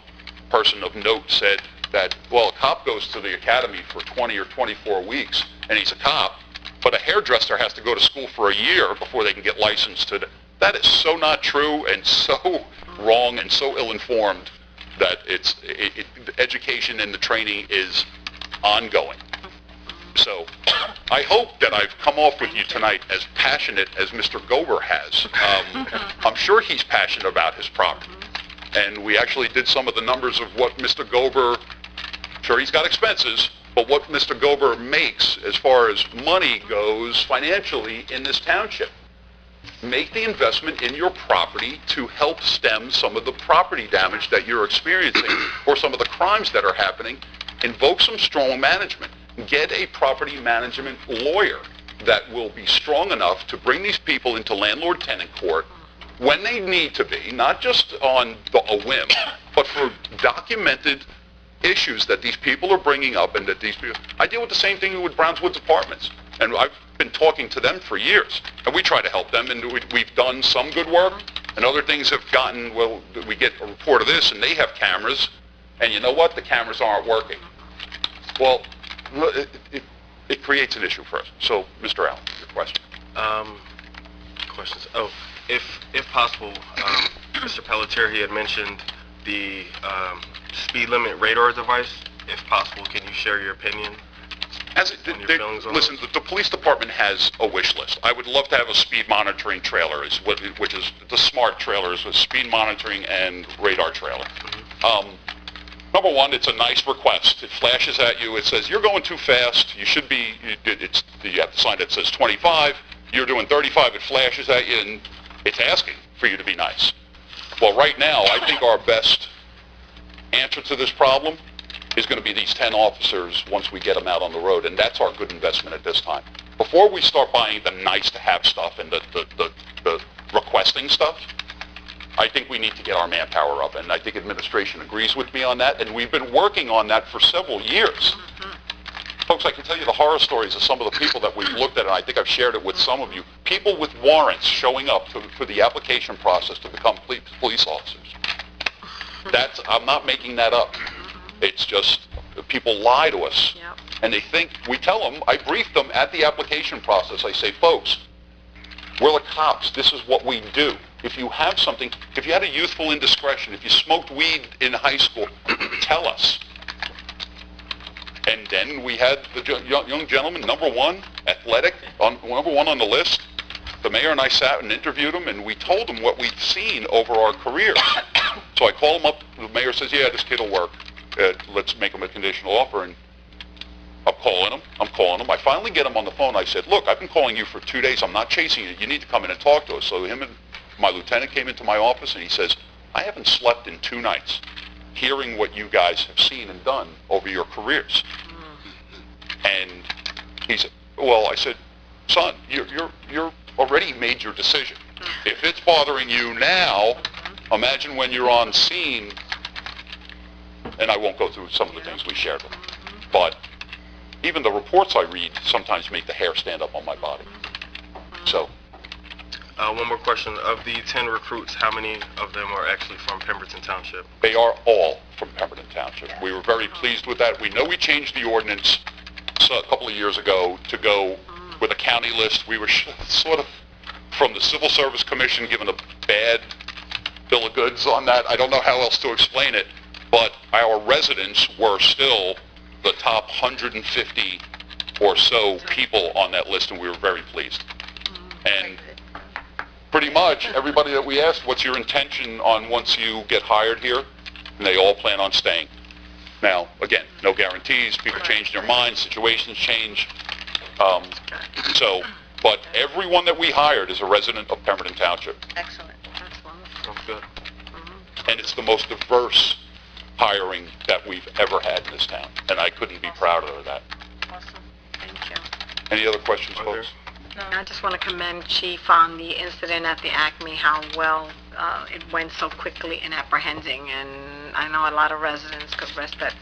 person of note said that, well, a cop goes to the academy for 20 or 24 weeks, and he's a cop, but a hairdresser has to go to school for a year before they can get licensed to... That is so not true and so wrong and so ill-informed that education and the training is ongoing. So I hope that I've come off with you tonight as passionate as Mr. Gober has. I'm sure he's passionate about his property. And we actually did some of the numbers of what Mr. Gober, sure he's got expenses, but what Mr. Gober makes as far as money goes financially in this township. Make the investment in your property to help stem some of the property damage that you're experiencing or some of the crimes that are happening. Invoke some strong management. Get a property management lawyer that will be strong enough to bring these people into landlord-tenant court when they need to be, not just on a whim, but for documented issues that these people are bringing up and that these people... I deal with the same thing with Browns Woods Apartments, and I've been talking to them for years, and we try to help them, and we've done some good work, and other things have gotten, well, we get a report of this, and they have cameras, and you know what? The cameras aren't working. Well, it creates an issue for us. So, Mr. Allen, your question. Questions? Oh, if possible, Mr. Pelletier, he had mentioned the speed limit radar device. If possible, can you share your opinion? Listen, the police department has a wish list. I would love to have a speed monitoring trailer, which is the smart trailers with speed monitoring and radar trailer. Number one, it's a nice request. It flashes at you. It says, you're going too fast. You should be, you have the sign that says 25. You're doing 35. It flashes at you, and it's asking for you to be nice. Well, right now, I think our best answer to this problem is going to be these 10 officers once we get them out on the road, and that's our good investment at this time. Before we start buying the nice-to-have stuff and the requesting stuff, I think we need to get our manpower up, and I think administration agrees with me on that, and we've been working on that for several years. Folks, I can tell you the horror stories of some of the people that we've looked at, and I think I've shared it with some of you. People with warrants showing up for the application process to become police officers. I'm not making that up. It's just, people lie to us. Yep. And they think, we tell them, I brief them at the application process. I say, folks, we're the cops. This is what we do. If you have something, if you had a youthful indiscretion, if you smoked weed in high school, tell us. And then we had the young gentleman, number one, athletic, number one on the list. The mayor and I sat and interviewed him, and we told him what we'd seen over our careers. So I call him up. The mayor says, yeah, this kid will work. Let's make him a conditional offer. And I'm calling him. I finally get him on the phone. I said, look, I've been calling you for 2 days. I'm not chasing you. You need to come in and talk to us. So him and my lieutenant came into my office, and he says, I haven't slept in 2 nights hearing what you guys have seen and done over your careers. And he said, well, I said, son, you're already made your decision. If it's bothering you now, imagine when you're on scene. And I won't go through some of the things we shared with him. But even the reports I read sometimes make the hair stand up on my body. So. One more question. Of the 10 recruits, how many of them are actually from Pemberton Township? They are all from Pemberton Township. We were very pleased with that. We know we changed the ordinance a couple of years ago to go with a county list. We were sort of, from the Civil Service Commission, given a bad bill of goods on that. I don't know how else to explain it, but our residents were still the top 150 or so people on that list, and we were very pleased. And pretty much everybody that we asked, what's your intention on once you get hired here? And they all plan on staying. Now, again, no guarantees. People change their minds. Situations change. But everyone that we hired is a resident of Pemberton Township. Excellent. That's wonderful. That's good. And it's the most diverse hiring that we've ever had in this town. And I couldn't be prouder of that. Awesome. Thank you. Any other questions, folks? I just want to commend Chief on the incident at the Acme, how well it went so quickly in apprehending, and I know a lot of residents could rest that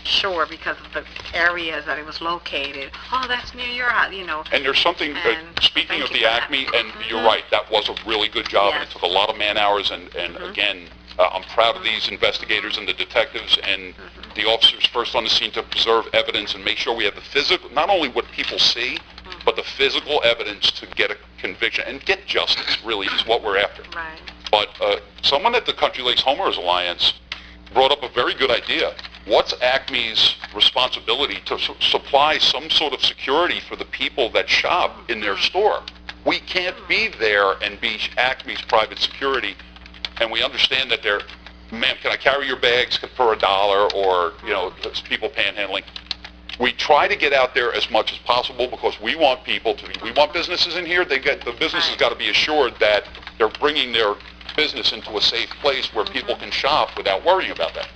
sure because of the areas that it was located. Oh, that's near your house, you know. And there's something, speaking of the Acme, and you're right, that was a really good job, and it took a lot of man hours, and again, I'm proud of these investigators and the detectives and the officers first on the scene to preserve evidence and make sure we have the physical, not only what people see, but the physical evidence to get a conviction and get justice, really, is what we're after. Right. But someone at the Country Lakes Homeowners Alliance brought up a very good idea. What's Acme's responsibility to supply some sort of security for the people that shop in their store? We can't be there and be Acme's private security, and we understand that they're, ma'am, can I carry your bags for $1, or, you know, people panhandling. We try to get out there as much as possible because we want people to, we want businesses in here. The business has got to be assured that they're bringing their business into a safe place where people can shop without worrying about that.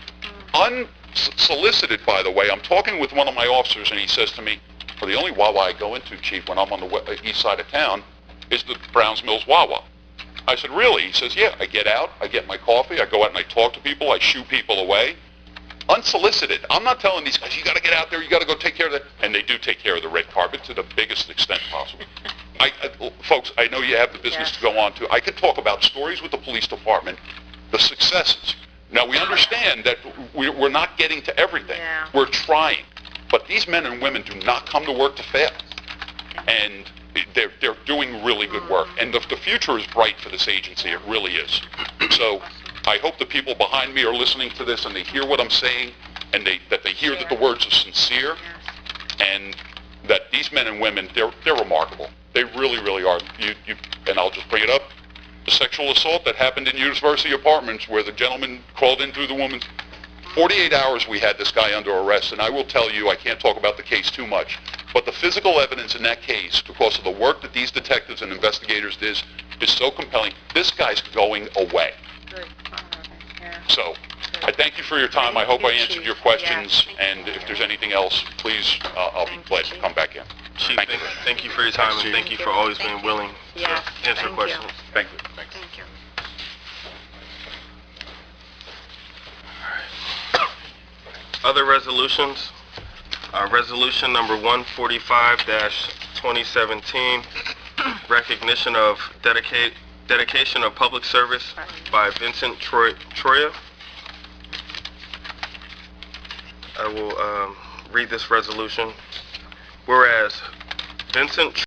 Unsolicited, by the way, I'm talking with one of my officers, and he says to me, well, the only Wawa I go into, Chief, when I'm on the east side of town is the Browns Mills Wawa. I said, really? He says, yeah, I get out, I get my coffee, I go out and I talk to people, I shoo people away. Unsolicited. I'm not telling these guys, you got to get out there, you got to go take care of that. And they do take care of the red carpet to the biggest extent possible. Folks, I know you have the business to go on to. I could talk about stories with the police department, the successes. Now, we understand that we're not getting to everything. We're trying. But these men and women do not come to work to fail. And they're doing really good work. And the future is bright for this agency. It really is. So I hope the people behind me are listening to this and they hear what I'm saying, and that they hear that the words are sincere, and that these men and women, they're remarkable. They really, really are. And I'll just bring it up. The sexual assault that happened in University Apartments where the gentleman crawled in through the woman's, 48 hours we had this guy under arrest, and I will tell you, I can't talk about the case too much, but the physical evidence in that case, because of the work that these detectives and investigators did, is so compelling. This guy's going away. So, I thank you for your time. I hope I answered your questions, and if there's anything else, please, I'll be glad to come back in. Chief, thank you for your time, and thank you for always being willing to answer questions. Thank you. Thank you. Other resolutions. Resolution number 145-2017, recognition of dedication of public service by Vincent Troya. I will read this resolution. Whereas Vincent